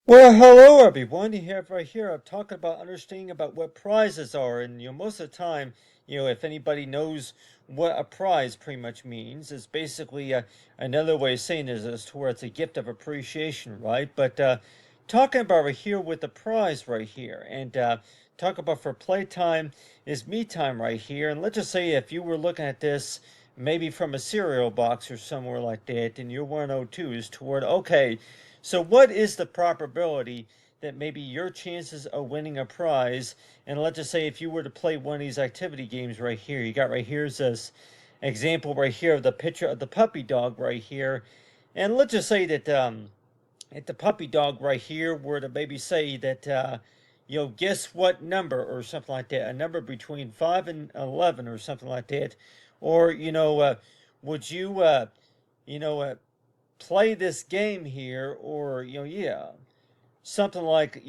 Well, hello everyone. You have right here. I'm talking about understanding about what prizes are, and most of the time, if anybody knows what a prize pretty much means, it's basically another way of saying it is to where it's a gift of appreciation, right? But talking about right here with the prize right here, and talk about for playtime is me time right here, and let's just say if you were looking at this maybe from a cereal box or somewhere like that, and your 102 is toward okay. So, what is the probability that maybe your chances of winning a prize? And let's just say if you were to play one of these activity games right here, you got right here's this example right here of the picture of the puppy dog right here. And let's just say that if the puppy dog right here were to maybe say that, guess what number or something like that, a number between 5 and 11 or something like that. Or, would you, you know, uh, play this game here, or yeah, something like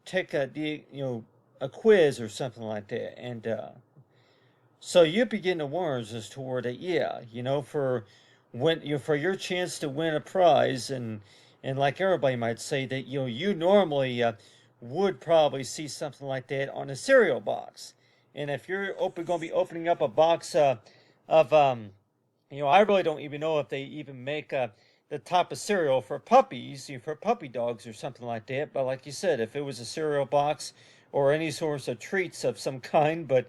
take a quiz or something like that, and so you'd be getting awards as toward it, yeah, for when for your chance to win a prize, and like everybody might say that you normally would probably see something like that on a cereal box, and if you're going to be opening up a box of I really don't even know if they even make the type of cereal for puppies, for puppy dogs or something like that. But like you said, if it was a cereal box or any sorts of treats of some kind, but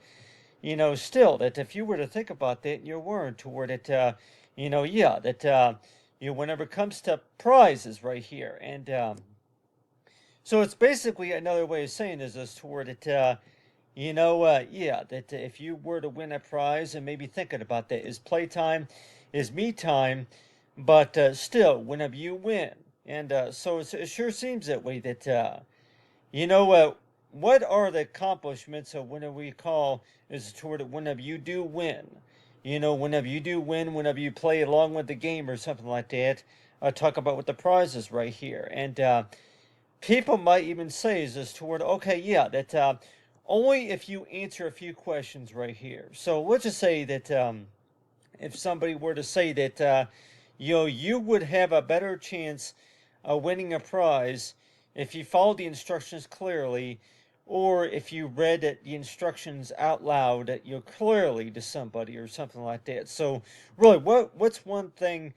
still, that if you were to think about that in your word toward it, yeah, that whenever it comes to prizes right here, and so it's basically another way of saying is toward it. Yeah, that if you were to win a prize and maybe thinking about that, is playtime, is me time, but still, whenever you win. And so it sure seems that way that, you know, uh, what are the accomplishments of whenever we call is toward whenever you do win? Whenever you do win, whenever you play along with the game or something like that, talk about what the prize is right here. And people might even say is this toward okay, yeah, that only if you answer a few questions right here. So let's just say that if somebody were to say that you would have a better chance of winning a prize if you followed the instructions clearly, or if you read the instructions out loud, clearly to somebody or something like that. So really, what's one thing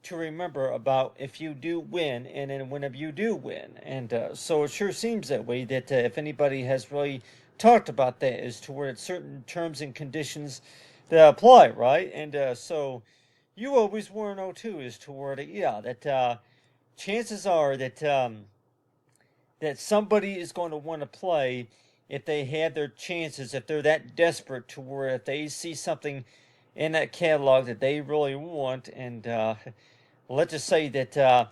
to remember about if you do win, and then whenever you do win? And so it sure seems that way that if anybody has really talked about that is toward certain terms and conditions that apply, right? And so you always want to know too is toward it, yeah, that chances are that somebody is going to want to play if they have their chances, if they're that desperate to where if they see something in that catalog that they really want, and let's just say that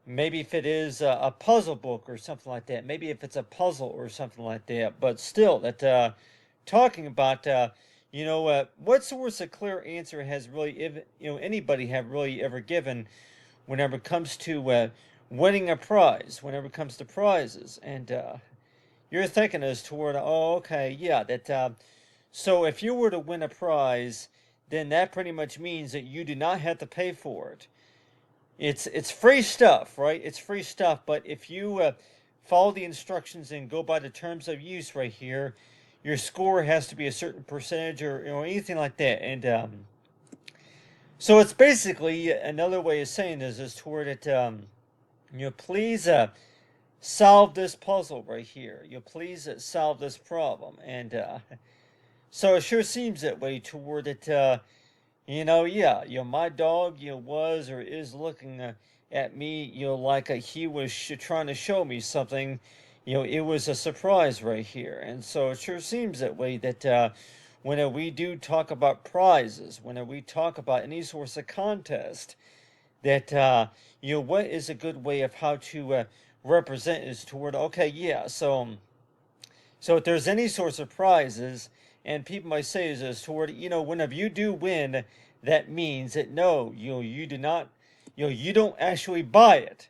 maybe if it is a puzzle book or something like that, maybe if it's a puzzle or something like that, but still, that talking about, what source of clear answer has really, if, anybody have really ever given whenever it comes to winning a prize, whenever it comes to prizes, and you're thinking as toward, oh, okay, yeah, that so if you were to win a prize, then that pretty much means that you do not have to pay for it. It's free stuff, right? It's free stuff. But if you follow the instructions and go by the terms of use right here, your score has to be a certain percentage or anything like that. And so it's basically another way of saying this is toward it. Please solve this puzzle right here. Please solve this problem. And so it sure seems that way toward it. Yeah, my dog, was or is looking at me, like he was trying to show me something. It was a surprise right here. And so it sure seems that way that when we do talk about prizes, when we talk about any sorts of contest, that, what is a good way of how to represent is toward, okay, yeah, so if there's any sorts of prizes, and people might say is toward, whenever you do win, that means that no, you do not, you don't actually buy it.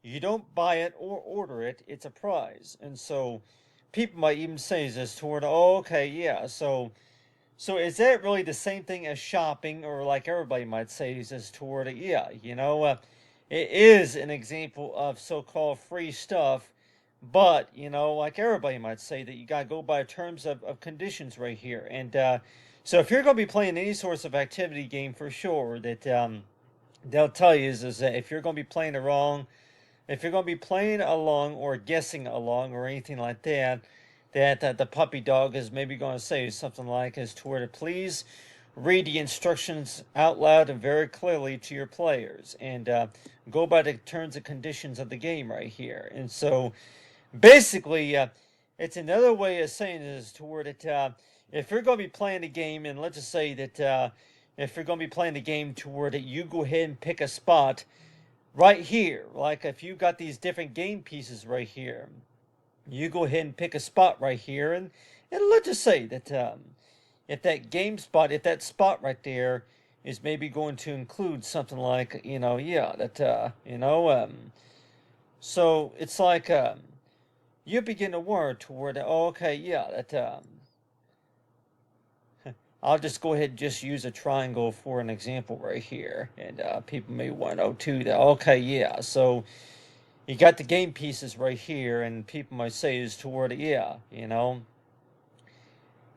You don't buy it or order it. It's a prize. And so people might even say this toward, oh, okay, yeah. So is that really the same thing as shopping, or like everybody might say is toward, yeah, it is an example of so-called free stuff, but like everybody might say, that you gotta go by terms of conditions right here. And so if you're gonna be playing any sorts of activity game, for sure that they'll tell you is that if you're gonna be playing along, if you're gonna be playing along or guessing along or anything like that, that the puppy dog is maybe going to say something like as to where to please read the instructions out loud and very clearly to your players, and go by the terms and conditions of the game right here. And so basically, it's another way of saying is toward it. If you're going to be playing a game, and let's just say that if you're going to be playing the game toward it, you go ahead and pick a spot right here. Like if you got these different game pieces right here, you go ahead and pick a spot right here, and let's just say that if that game spot, if that spot right there is maybe going to include something like, yeah, that, so it's like, you begin to word toward, oh, okay, yeah, that, I'll just go ahead and just use a triangle for an example right here. And people may want to know too that, okay, yeah, so you got the game pieces right here, and people might say is toward, yeah,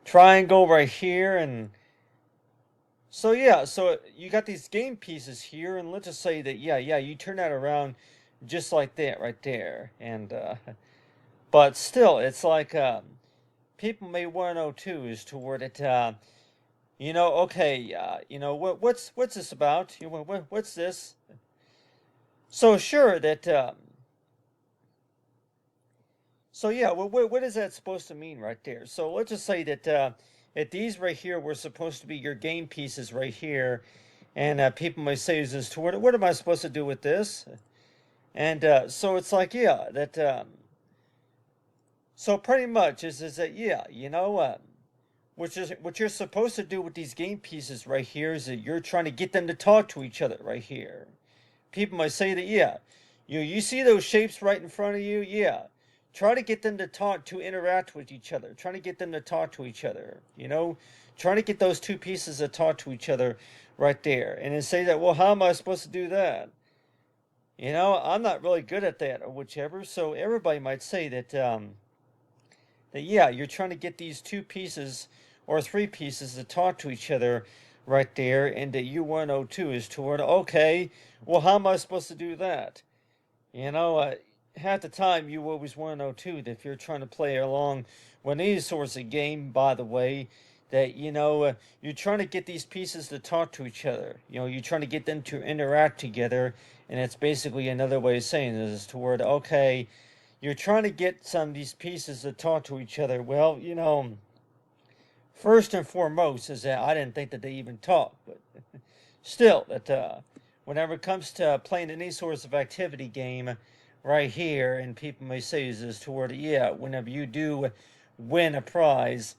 triangle right here. And so yeah, so you got these game pieces here, and let's just say that, yeah, you turn that around just like that right there. And but still, it's like people may want to know too is toward it. Okay, what's this about? What's this? So sure that. So yeah, what is that supposed to mean right there? So let's just say that these right here were supposed to be your game pieces right here, and people may say, "Is this toward it? What am I supposed to do with this?" And so it's like, yeah, that. So pretty much is that, yeah, what you're supposed to do with these game pieces right here is that you're trying to get them to talk to each other right here. People might say that, yeah, you see those shapes right in front of you, yeah. Try to get them to talk, to interact with each other. Try to get them to talk to each other. Trying to get those two pieces to talk to each other right there. And then say that, well, how am I supposed to do that? I'm not really good at that or whichever. So everybody might say that yeah, you're trying to get these two pieces or three pieces to talk to each other right there, and the U102 is toward, okay, well, how am I supposed to do that? You know, uh, Half the time you always want to know too that if you're trying to play along with these sorts of game, by the way, that you're trying to get these pieces to talk to each other. You're trying to get them to interact together, and it's basically another way of saying this is toward, okay, you're trying to get some of these pieces to talk to each other. Well, first and foremost is that I didn't think that they even talk, but still, that whenever it comes to playing any sorts of activity game, right here, and people may say is toward, yeah, whenever you do win a prize,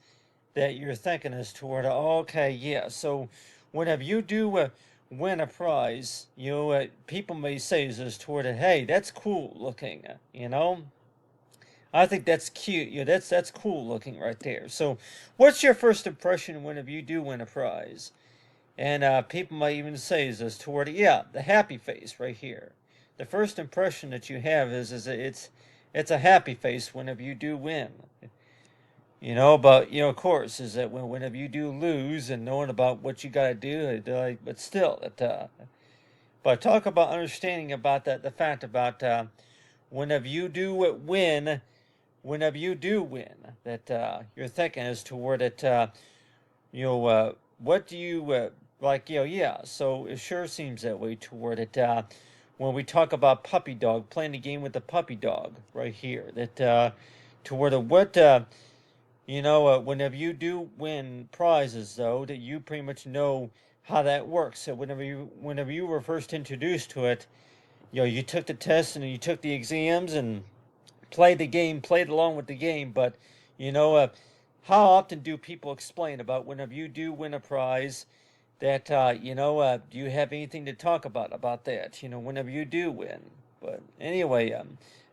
that you're thinking is toward, okay, yeah, so whenever you do win a prize, people may say is toward, hey, that's cool looking, I think that's cute. That's cool looking right there. So, what's your first impression whenever you do win a prize? And people might even say is toward, yeah, the happy face right here. The first impression that you have is that it's a happy face whenever you do win. But of course, is that whenever you do lose and knowing about what you got to do, but still, but talk about understanding about that, the fact about whenever you do win, whenever you do win, that you're thinking is toward it. What do you like? Yeah. So it sure seems that way toward it. When we talk about puppy dog, playing the game with the puppy dog right here, that toward what whenever you do win prizes, though, that you pretty much know how that works. So whenever you were first introduced to it, you took the test and you took the exams and played the game, played along with the game. But you know, uh, how often do people explain about whenever you do win a prize that do you have anything to talk about that? Whenever you do win. But anyway,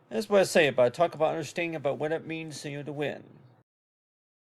that's what I say about talk about understanding about what it means to win.